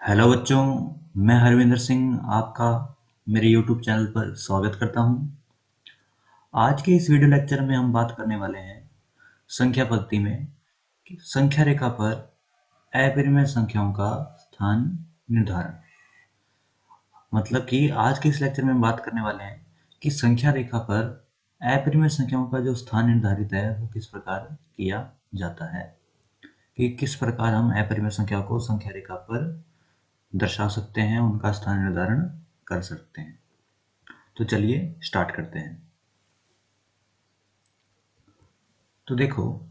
Hello बच्चों, मैं हरविंदर सिंह आपका मेरे YouTube चैनल पर स्वागत करता हूं। आज के इस वीडियो लेक्चर में हम बात करने वाले हैं संख्या पद्धति में कि संख्या रेखा पर अपरिमेय संख्याओं का स्थान निर्धारण। मतलब कि आज के इस लेक्चर में हम बात करने वाले हैं कि संख्या रेखा पर अपरिमेय संख्याओं का जो स्थान निर्धारित है वो किस प्रकार किया जाता है, कि किस प्रकार हम अपरिमेय संख्या को संख्या रेखा पर दर्शा सकते हैं, उनका स्थान निर्धारण कर सकते हैं। तो चलिए स्टार्ट करते हैं। तो देखो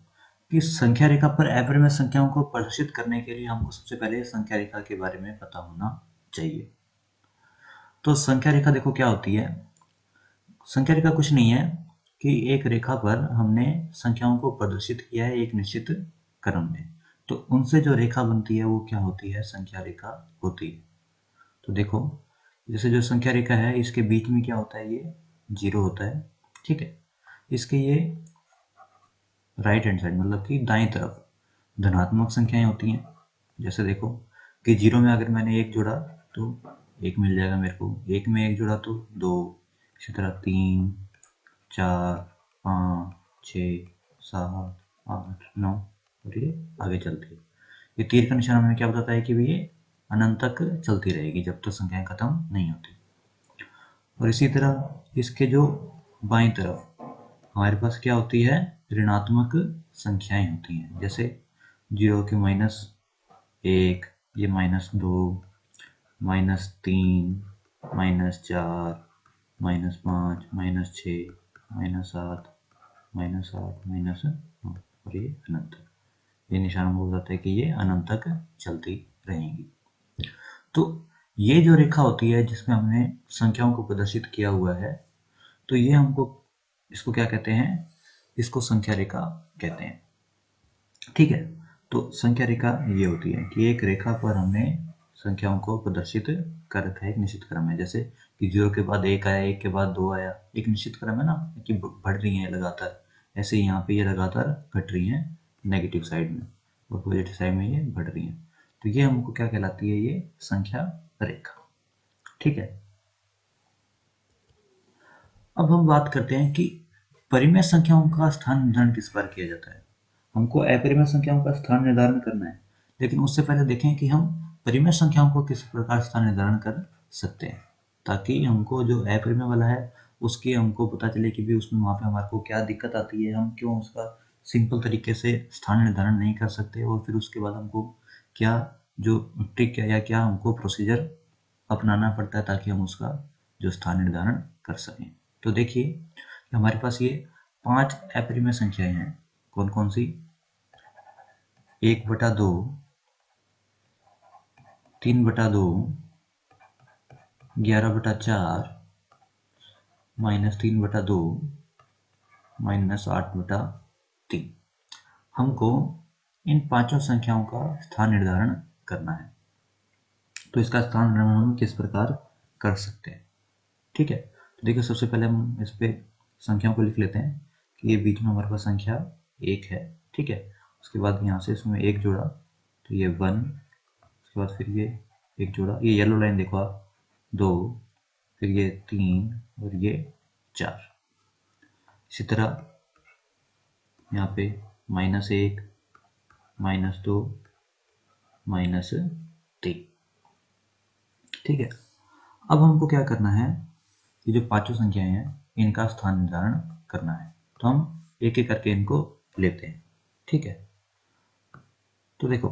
कि संख्या रेखा पर अपरिमेय संख्याओं को प्रदर्शित करने के लिए हमको सबसे पहले संख्या रेखा के बारे में पता होना चाहिए। तो संख्या रेखा देखो क्या होती है। संख्या रेखा कुछ नहीं है कि एक रेखा पर हमने संख्याओं को प्रदर्शित किया है एक निश्चित क्रम में, तो उनसे जो रेखा बनती है वो क्या होती है, संख्या रेखा होती है। तो देखो जैसे जो संख्या रेखा है इसके बीच में क्या होता है, ये जीरो होता है, ठीक है। इसके ये राइट हैंड साइड मतलब कि दाएं तरफ धनात्मक संख्याएं होती हैं। जैसे देखो कि जीरो में अगर मैंने एक जोड़ा तो एक मिल जाएगा मेरे को, एक में एक जोड़ा तो दो, इसी तरह तीन, चार, पाँच, छ, सात, आठ, नौ और ये आगे चलती है। ये तीर का निशान हमें क्या बताता है कि ये अनंत तक चलती रहेगी जब तक संख्याएं खत्म नहीं होती। और इसी तरह इसके जो बाईं तरफ हमारे पास क्या होती है, ऋणात्मक संख्याएं होती हैं। जैसे जीरो के माइनस एक, ये माइनस दो, माइनस तीन, माइनस चार, माइनस पाँच, माइनस छः, माइनस सात, माइनस आठ, माइनस नौ और ये अनंत तक। ये निशान हमको बताता है कि ये अनंत तक चलती रहेंगी। तो ये जो रेखा होती है जिसमें हमने संख्याओं को प्रदर्शित किया हुआ है, तो ये हमको इसको क्या कहते हैं, इसको संख्या रेखा कहते हैं, ठीक है। तो संख्या रेखा ये होती है कि एक रेखा पर हमने संख्याओं को प्रदर्शित कर रखा है एक निश्चित क्रम में। जैसे कि जीरो के बाद एक आया, एक के बाद दो आया, एक निश्चित क्रम है ना कि बढ़ रही है लगातार। ऐसे ही यहाँ पे ये लगातार घट रही है नेगेटिव साइड में और पॉजिटिव साइड में ये बढ़ रही है। तो ये हमको क्या कहलाती है, ये संख्या रेखा, ठीक है। अब हम बात करते हैं कि परिमेय संख्याओं का स्थान निर्धारण किस बार किया जाता है। हमको अपरिमेय संख्याओं का स्थान निर्धारण करना है, लेकिन उससे पहले देखें कि हम परिमेय संख्याओं को किस प्रकार स्थान निर्धारण कर सकते हैं, ताकि हमको जो अपरिमेय वाला है उसकी हमको पता चले कि भी उसमें वहाँ पे हमारे को क्या दिक्कत आती है, हम क्यों उसका सिंपल तरीके से स्थान निर्धारण नहीं कर सकते, और फिर उसके बाद हमको क्या जो ट्रिक है या क्या हमको प्रोसीजर अपनाना पड़ता है ताकि हम उसका जो स्थान निर्धारण कर सकें। तो देखिए हमारे पास ये 5 अपरिमेय संख्याएं हैं। कौन कौन सी, 1/2, 3/2, 11/4, -3/2, -8/3। हमको इन पांचों संख्याओं का स्थान निर्धारण करना है। तो इसका स्थान निर्धारण हम किस प्रकार कर सकते हैं, ठीक है। तो देखिए सबसे पहले हम इस पे संख्याओं को लिख लेते हैं कि ये बीच में हमारे पास संख्या एक है, ठीक है। उसके बाद यहाँ से इसमें एक जोड़ा तो ये वन, उसके बाद फिर ये एक जोड़ा, ये येलो लाइन देखो आप, दो, फिर ये तीन और ये चार। इसी तरह यहाँ पे -1, -2, -3, ठीक है। अब हमको क्या करना है, ये जो पांचों संख्याएं हैं इनका स्थान निर्धारण करना है। तो हम एक एक करके इनको लेते हैं, ठीक है। तो देखो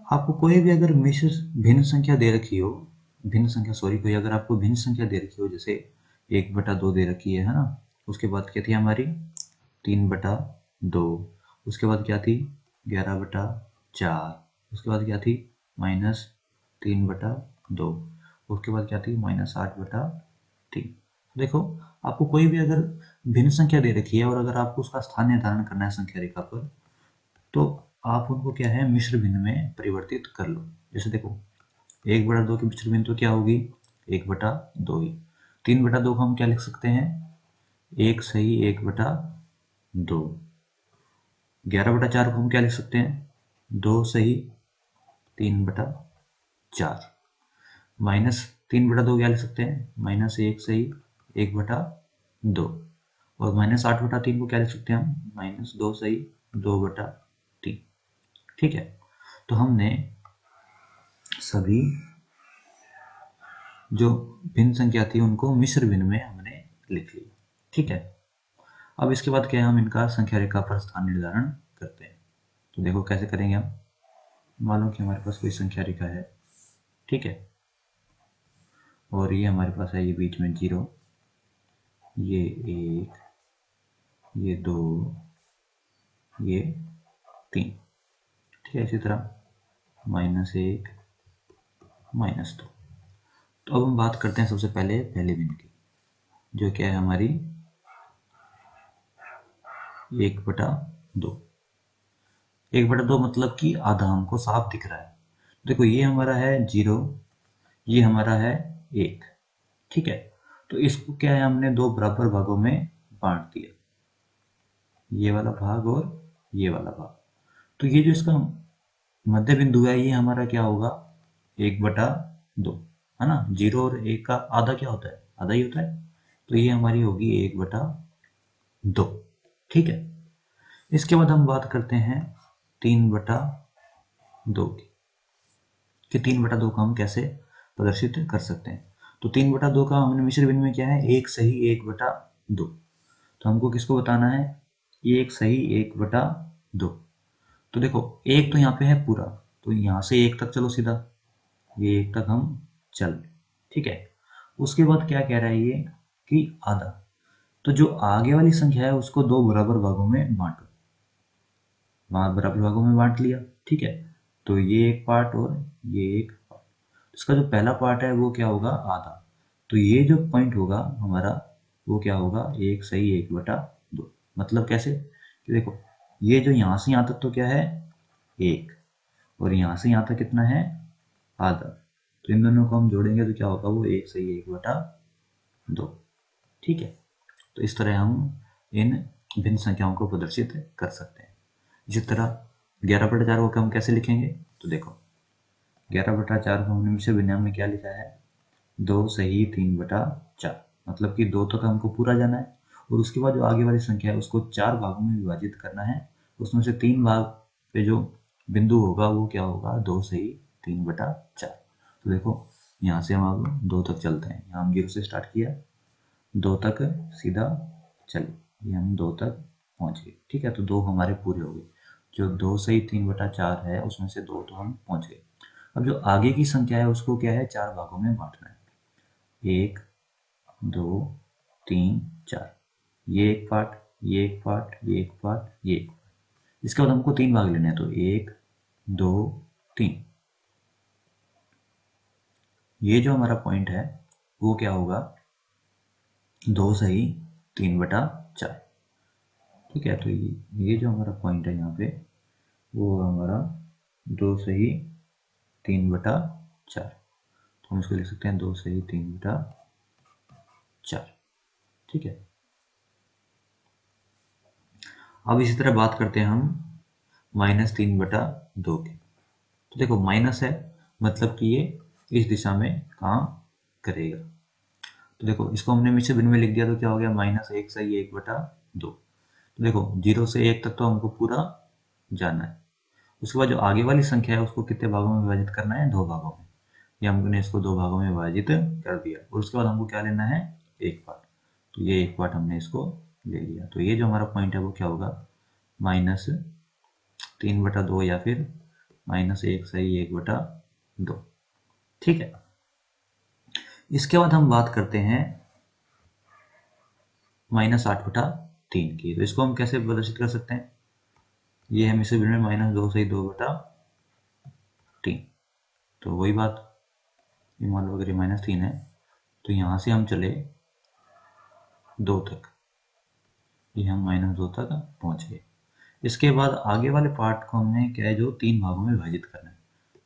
आपको कोई भी अगर मिश्र भिन्न संख्या दे रखी हो, कोई अगर आपको भिन्न संख्या दे रखी हो, जैसे 1/2 दे रखी है ना, उसके बाद क्या थी हमारी 3/2, उसके बाद क्या थी 11/4, उसके बाद क्या थी -3/2, उसके बाद क्या थी -8/3। देखो आपको कोई भी अगर भिन्न संख्या दे रखी है और अगर आपको उसका स्थान निर्धारण करना है संख्या रेखा पर, तो आप उनको क्या है मिश्र भिन्न में परिवर्तित कर लो। जैसे देखो 1/2 की मिश्र भिन्न तो क्या होगी 1/2 ही। 3/2 को हम क्या लिख सकते हैं, 1 सही 1/2। 11/4 को हम क्या लिख सकते हैं, 2 सही 3/2। 4 माइनस 3/2 क्या लिख सकते हैं, -1 सही 1/2 और -8/3 को क्या लिख सकते हैं हम, -2 सही 2/3। ठीक है, तो हमने सभी जो भिन्न संख्या थी उनको मिश्र भिन्न में हमने लिख लिया। ठीक है, अब इसके बाद क्या है, हम इनका संख्या रेखा पर स्थान निर्धारण करते हैं। तो देखो कैसे करेंगे हम। मान लो कि हमारे पास कोई संख्या रेखा है, ठीक है, और ये हमारे पास है, ये बीच में 0, ये 1, ये 2, ये 3। ठीक है, इसी तरह -1 -2। तो अब हम बात करते हैं सबसे पहले पहले भिन्न की, जो क्या है हमारी 1/2। 1/2 मतलब कि आधा हमको साफ दिख रहा है। देखो ये हमारा है 0, ये हमारा है 1। ठीक है, तो इसको क्या है, हमने दो बराबर भागों में बांट दिया, ये वाला भाग और ये वाला भाग। तो ये जो इसका मध्य बिंदु है, ये हमारा क्या होगा, 1/2 है ना। 0 और 1 का आधा क्या होता है, आधा ही होता है। तो ये हमारी होगी 1/2। ठीक है, इसके बाद हम बात करते हैं 3/2 की, कि 3/2 को हम कैसे प्रदर्शित कर सकते हैं। तो 3/2 का हमने मिश्र भिन्न में क्या है, 1 सही 1/2। तो हमको किसको बताना है, 1 सही 1/2। तो देखो एक तो यहाँ पे है पूरा, तो यहाँ से 1 तक चलो सीधा, ये 1 तक हम चल। ठीक है, उसके बाद क्या कह रहा है ये, कि आधा। तो जो आगे वाली संख्या है उसको दो बराबर भागों में बांटो, वहां बराबर भागों में बांट लिया। ठीक है, तो ये एक पार्ट और ये एक पार्ट, इसका जो पहला पार्ट है वो क्या होगा, आधा। तो ये जो पॉइंट होगा हमारा वो क्या होगा, 1 सही 1/2। मतलब कैसे, कि देखो ये जो यहाँ से यहाँ तक तो क्या है 1, और यहाँ से यहाँ तक कितना है, आधा। तो इन दोनों को हम जोड़ेंगे तो क्या होगा, वो 1 सही 1/2। ठीक है, तो इस तरह हम इन भिन्न संख्याओं को प्रदर्शित कर सकते हैं। इसी तरह 11/4 को हम कैसे लिखेंगे, तो देखो 11/4 को हमने मिश्र भिन्न में क्या लिखा है, 2 सही 3/4। मतलब कि 2 तक हमको पूरा जाना है, और उसके बाद जो आगे वाली संख्या है उसको 4 भागों में विभाजित करना है। उसमें से 3 भाग पे जो बिंदु होगा वो क्या होगा, 2 सही 3/4। तो देखो यहाँ से हम अब 2 तक चलते हैं, यहाँ हम 0 से स्टार्ट किया, 2 तक सीधा चले, ये हम 2 तक पहुँच गए। ठीक है, तो 2 हमारे पूरे हो गए। जो 2 सही 3/4 है उसमें से 2 तो हम पहुँच गए। अब जो आगे की संख्या है उसको क्या है, 4 भागों में बांटना है, 1 2 3 4। ये एक पार्ट, ये एक पार्ट, ये एक पार्ट, ये एक पार्ट। इसके बाद हमको 3 भाग लेने हैं, तो 1 2 3। ये जो हमारा पॉइंट है वो क्या होगा, 2 सही 3/4। ठीक है, तो ये जो हमारा पॉइंट है यहाँ पे वो हमारा 2 सही 3/4। तो हम इसको लिख सकते हैं 2 सही 3/4। ठीक है, अब इसी तरह बात करते हैं हम -3/2 की। तो देखो माइनस है, मतलब कि ये इस दिशा में काम करेगा। तो देखो इसको हमने मिश्र भिन्न में लिख दिया, तो क्या हो गया, -1 सही 1/2। तो देखो 0 से 1 तक तो हमको पूरा जाना है। उसके बाद जो आगे वाली संख्या है उसको कितने भागों में विभाजित करना है, 2 भागों में। ये हमने इसको 2 भागों में विभाजित कर दिया, और उसके बाद हमको क्या लेना है, एक पार्ट। तो ये एक पार्ट हमने इसको ले लिया। तो ये जो हमारा पॉइंट है वो क्या होगा, -3/2 या फिर -1 सही 1/2। ठीक है, इसके बाद हम बात करते हैं -8/3 की। तो इसको हम कैसे प्रदर्शित कर सकते हैं, ये है मिश्र भिन्न में -2 सही 2/3। तो वही बात, ये मान लो अगर ये -3 है तो यहाँ से हम चले 2 तक, ये हम -2 तक पहुँच गए। इसके बाद आगे वाले पार्ट को हमने क्या है, जो 3 भागों में विभाजित करना है।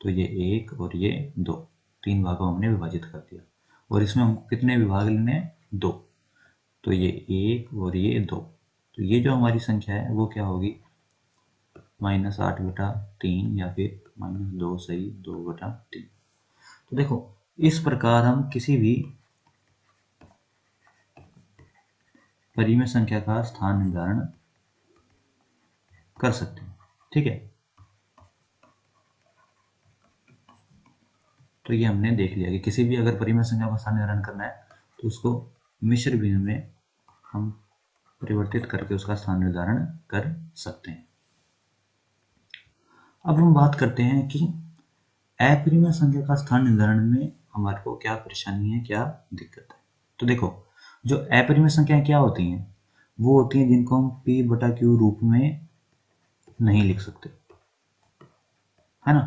तो ये 1 और ये 2, 3 भागों में हमने विभाजित कर दिया, और इसमें हमको कितने विभाग लेने हैं, 2। तो ये 1 और ये 2। तो ये जो हमारी संख्या है वो क्या होगी, -8/3 या फिर -2 सही 2/3। तो देखो इस प्रकार हम किसी भी परिमेय संख्या का स्थान निर्धारण कर सकते हैं। ठीक है, तो ये हमने देख लिया कि किसी भी अगर परिमेय संख्या का स्थान निर्धारण करना है तो उसको मिश्र भिन्न में हम परिवर्तित करके उसका स्थान निर्धारण कर सकते हैं। अब हम बात करते हैं कि अपरिमेय संख्या का स्थान निर्धारण में हमारे को क्या परेशानी है, क्या दिक्कत है। तो देखो जो अपरिमेय संख्याएं क्या होती हैं, वो होती हैं जिनको हम p बटा q रूप में नहीं लिख सकते, है ना।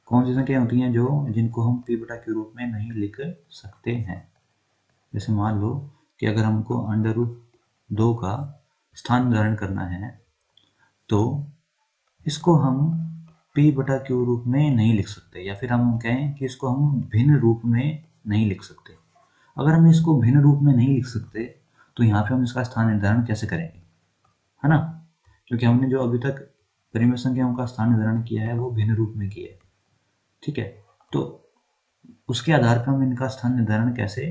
कौन सी संख्याएं होती हैं जो जिनको हम p बटा q रूप में नहीं लिख सकते हैं। जैसे मान लो कि अगर हमको अंडर रूट 2 का स्थान निर्धारण करना है तो इसको हम p बटा q रूप में नहीं लिख सकते, या फिर हम कहें कि इसको हम भिन्न रूप में नहीं लिख सकते। अगर हम इसको भिन्न रूप में नहीं लिख सकते तो यहाँ पे हम इसका स्थान निर्धारण कैसे करेंगे, है ना। क्योंकि हमने जो अभी तक परिमेय संख्याओं का स्थान निर्धारण किया है वो भिन्न रूप में किया है। ठीक है, तो उसके आधार पर हम इनका स्थान निर्धारण कैसे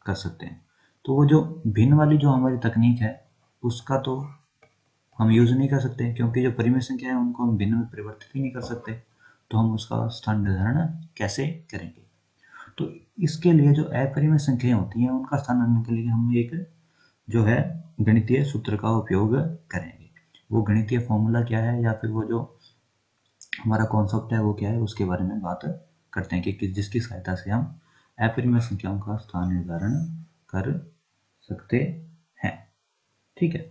कर सकते हैं। तो वो जो भिन्न वाली जो हमारी तकनीक है उसका तो हम यूज नहीं कर सकते, क्योंकि जो परिमेय संख्या है उनको हम भिन्न में परिवर्तित ही नहीं कर सकते। तो हम उसका स्थान निर्धारण कैसे करेंगे। तो इसके लिए जो अपरिमेय संख्याएं होती हैं उनका स्थान निर्धारण के लिए हम एक जो है गणितीय सूत्र का उपयोग करेंगे। वो गणितीय फॉर्मूला क्या है या फिर वो जो हमारा कॉन्सेप्ट है वो क्या है उसके बारे में बात करते हैं कि जिसकी सहायता से हम अपरिमेय संख्याओं का स्थान निर्धारण कर सकते हैं। ठीक है,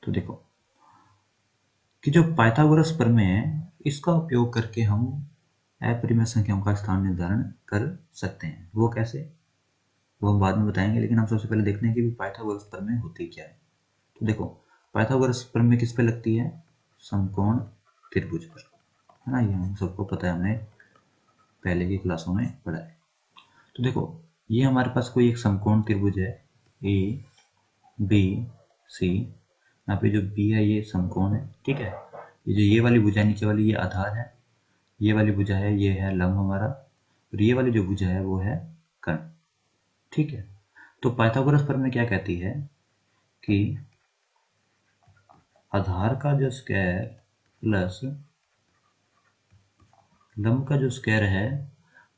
तो देखो कि जो पाइथागोरस प्रमेय है इसका उपयोग करके हम अपरिमेय संख्याओं का स्थान निर्धारण कर सकते हैं। वो कैसे, वो हम बाद में बताएंगे, लेकिन हम सबसे पहले देखते हैं कि पाइथागोरस प्रमेय होती क्या है। तो देखो पाइथागोरस प्रमेय किस पे लगती है, समकोण त्रिभुज पर, है ना। ये हम सबको पता है, हमने पहले की क्लासों में पढ़ा है। तो देखो ये हमारे पास कोई एक समकोण त्रिभुज है ए बी सी। यहाँ पे जो बी है ये समकोण है, ठीक है। ये जो ये वाली भुजा नीचे वाली ये आधार है, ये वाली भुजा है ये है लंब हमारा, और ये वाली जो भुजा है वो है कर्ण। ठीक है, तो पाइथागोरस प्रमेय क्या कहती है कि आधार का जो स्क्वायर प्लस लंब का जो स्क्वायर है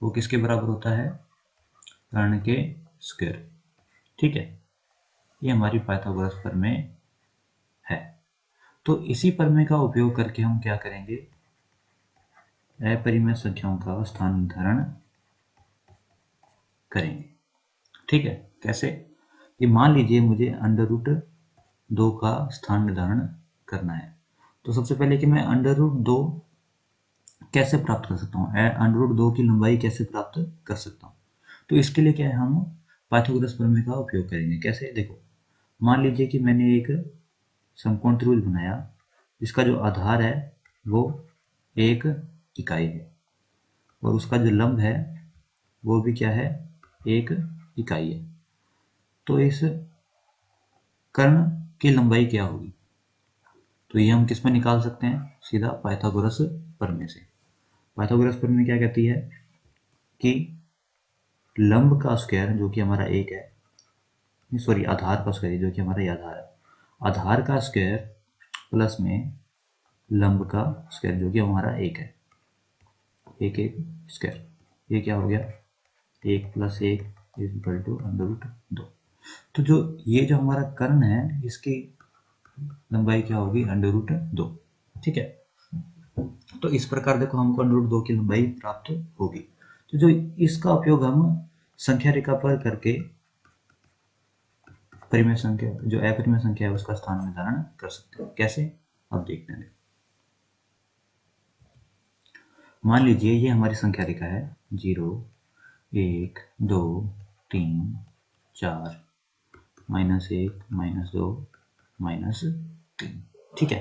वो किसके बराबर होता है, कर्ण के स्क्वायर। ठीक है, ये हमारी पाइथागोरस प्रमेय है। तो इसी प्रमेय का उपयोग करके हम क्या करेंगे, अपरिमेय संख्याओं का स्थान निर्धारण करेंगे। ठीक है, कैसे, ये मान लीजिए मुझे अंडर रूट 2 का स्थान निर्धारण करना है। तो सबसे पहले कि मैं अंडर रूट 2 कैसे प्राप्त कर सकता हूँ, अंडर रूट 2 की लंबाई कैसे प्राप्त कर सकता हूँ। तो इसके लिए क्या है, हम पाइथागोरस प्रमेय का उपयोग करेंगे। कैसे, देखो मान लीजिए कि मैंने एक समकोण त्रिभुज बनाया जिसका जो आधार है वो एक इकाई है और उसका जो लंब है वो भी क्या है, एक इकाई है। तो इस कर्ण की लंबाई क्या होगी, तो ये हम किस में निकाल सकते हैं, सीधा पाइथागोरस प्रमेय से। पाइथागोरस प्रमेय क्या कहती है कि लंब का स्क्वायर जो कि हमारा एक है, सॉरी आधार का स्क्वायर जो कि हमारा ये आधार है, आधार का स्क्वायर प्लस में लंब का स्क्वायर जो कि हमारा एक है, एक एक स्क्वायर, ये क्या हो गया, एक प्लस एक is equal to under root 2। तो जो ये जो हमारा कर्ण है इसकी लंबाई क्या होगी, अंडर रूट 2। ठीक है, तो इस प्रकार देखो हमको अंडर रूट 2 की लंबाई प्राप्त होगी। तो जो इसका उपयोग हम संख्या रेखा पर करके परिमेय संख्या जो अपरिमेय संख्या है उसका स्थान निर्धारण कर सकते हैं। कैसे, अब देखते हैं। मान लीजिए ये हमारी संख्या रेखा है 0 1 2 3 4 -1 -2 -3। ठीक है,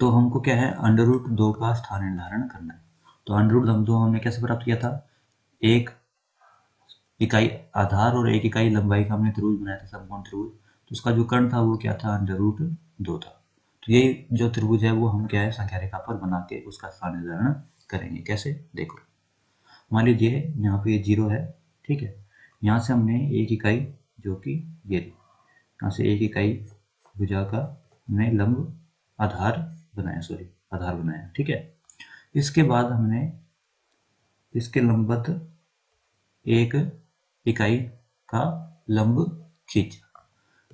तो हमको क्या है अंडर रूट 2 का स्थान निर्धारण करना है। तो अंडर रूट 2 हमने कैसे प्राप्त किया था, एक इकाई आधार और एक इकाई लंबाई का हमने त्रिभुज बनाया था समकोण त्रिभुज। तो उसका जो कर्ण था वो क्या था, अंडर रूट 2 था। तो ये जो त्रिभुज है वो हम क्या है संख्या रेखा पर बना के उसका स्थान निर्धारण करेंगे। कैसे, देखो मान लीजिए यहाँ पे ये 0 है, ठीक है। यहाँ से हमने एक इकाई जो कि ये यहाँ से एक इकाई भुजा का हमने लंब आधार बनाया, आधार बनाया, ठीक है। इसके बाद हमने इसके लंबवत एक इकाई का लंब खींचा,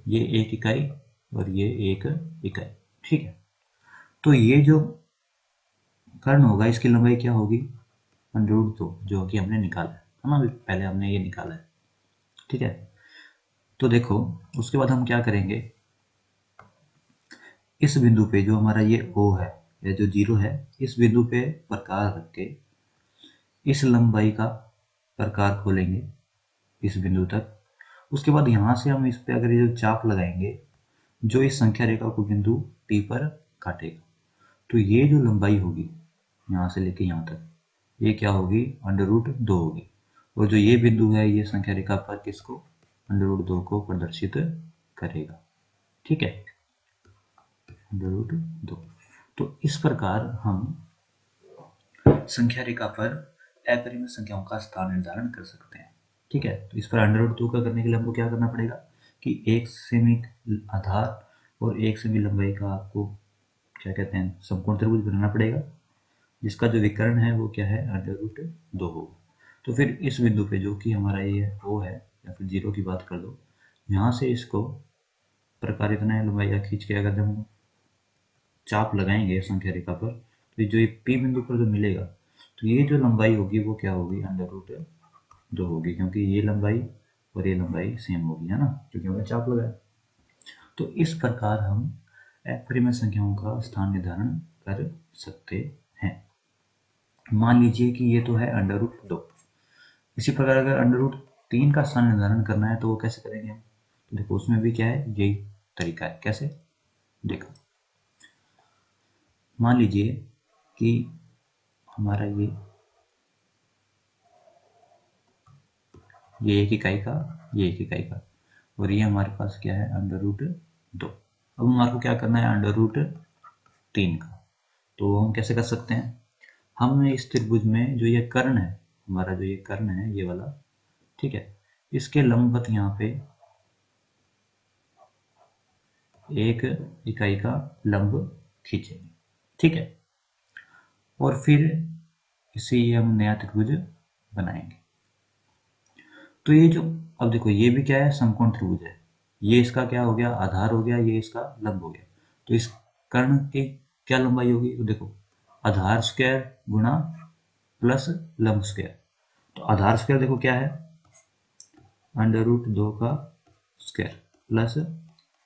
ये एक इकाई और ये एक इकाई, ठीक है। तो ये जो कर्ण होगा इसकी लंबाई क्या होगी, √2, जो कि हमने निकाला है ना, पहले हमने ये निकाला है, ठीक है। तो देखो उसके बाद हम क्या करेंगे, इस बिंदु पे जो हमारा ये O है या जो 0 है, इस बिंदु पे प्रकार रख के इस लंबाई का प्रकार खोलेंगे इस बिंदु तक। उसके बाद यहाँ से हम इस पे अगर ये जो चाप लगाएंगे जो इस संख्या रेखा को बिंदु P पर काटेगा, तो ये जो लंबाई होगी यहाँ से लेके यहाँ तक, ये क्या होगी, √2 होगी। और जो ये बिंदु है ये संख्या रेखा पर किसको, √2 को प्रदर्शित करेगा, ठीक है, √2। तो इस प्रकार हम संख्या रेखा पर अपरिमेय संख्याओं का स्थान निर्धारण कर सकते हैं, ठीक है। तो इस पर √2 का करने के लिए हमको क्या करना पड़ेगा कि 1 सेमी आधार और 1 सेमी लंबाई का आपको क्या कहते हैं समकोण त्रिभुज बनाना पड़ेगा, जिसका जो विकर्ण है वो क्या है, √2 हो। तो फिर इस बिंदु पे जो कि हमारा ये O है या फिर 0 की बात कर दो, यहाँ से इसको प्रकार इतना है लंबाई का खींच के अगर हम चाप लगाएंगे संख्या रेखा पर, तो जो ये P बिंदु पर जो मिलेगा, तो ये जो लंबाई होगी वो क्या होगी, √2 होगी, क्योंकि ये लंबाई और ये लंबाई सेम होगी, है ना, क्योंकि हमने चाप लगाया। तो इस प्रकार हम अपरिमेय संख्याओं का स्थान निर्धारण कर सकते हैं। मान लीजिए कि ये तो है √2, इसी प्रकार अगर √3 का स्थान निर्धारण करना है तो वो कैसे करेंगे हम, तो देखो उसमें भी क्या है, यही तरीका है। कैसे, देखो मान लीजिए कि हमारा ये एक इकाई का, ये एक इकाई का, और ये हमारे पास क्या है, √2। अब हमारे को क्या करना है, √3 का। तो हम कैसे कर सकते हैं, हम इस त्रिभुज में जो ये कर्ण है, हमारा जो ये कर्ण है ये वाला, ठीक है, इसके लंबवत यहाँ पे एक इकाई का लंब खींचेंगे, ठीक है। और फिर इसे हम नया त्रिभुज बनाएंगे। तो ये जो, अब देखो ये भी क्या है, समकोण त्रिभुज है, ये इसका क्या हो गया, आधार हो गया, ये इसका लंब हो गया। तो इस कर्ण की क्या लंबाई होगी, तो देखो आधार स्क्वायर गुणा प्लस लंब स्क्वायर। तो आधार स्क्वायर देखो क्या है, √2 का स्क्वायर प्लस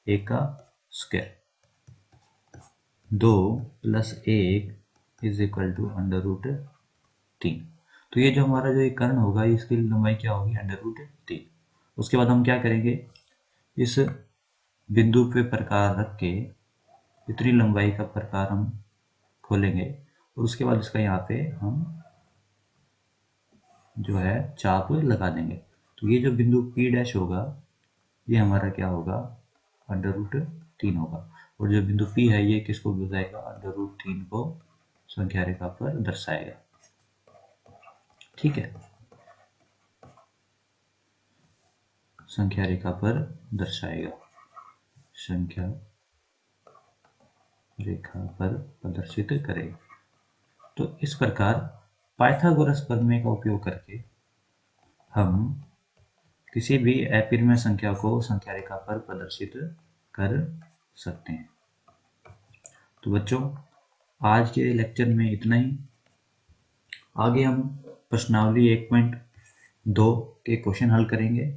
1 का स्क्वायर, 2 + 1 इज इक्वल टू √3। तो ये जो हमारा जो ये कर्ण होगा इसकी लंबाई क्या होगी, √3। उसके बाद हम क्या करेंगे, इस बिंदु पे प्रकार रख के इतनी लंबाई का प्रकार हम खोलेंगे और उसके बाद इसका यहाँ पे हम जो है चाप लगा देंगे। तो ये जो बिंदु P' होगा ये हमारा क्या होगा, √3 होगा। और जो बिंदु P है ये किसको बताएगा, √3 को संख्या रेखा पर दर्शाएगा, ठीक है, संख्या रेखा पर दर्शाएगा, संख्या रेखा पर प्रदर्शित करेगा। तो इस प्रकार पाइथागोरस प्रमेय का उपयोग करके हम किसी भी अपरिमेय संख्या को संख्या रेखा पर प्रदर्शित कर सकते हैं। तो बच्चों आज के लेक्चर में इतना ही। आगे हम प्रश्नावली 1.2 के क्वेश्चन हल करेंगे।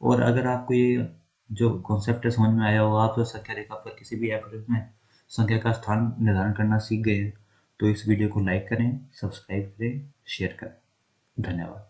और अगर आपको ये जो कॉन्सेप्ट है समझ में आया हो, आप संख्या रेखा पर किसी भी अपरिमेय संख्या का स्थान निर्धारण करना सीख गए हैं, तो इस वीडियो को लाइक करें, सब्सक्राइब करें, शेयर करें। धन्यवाद।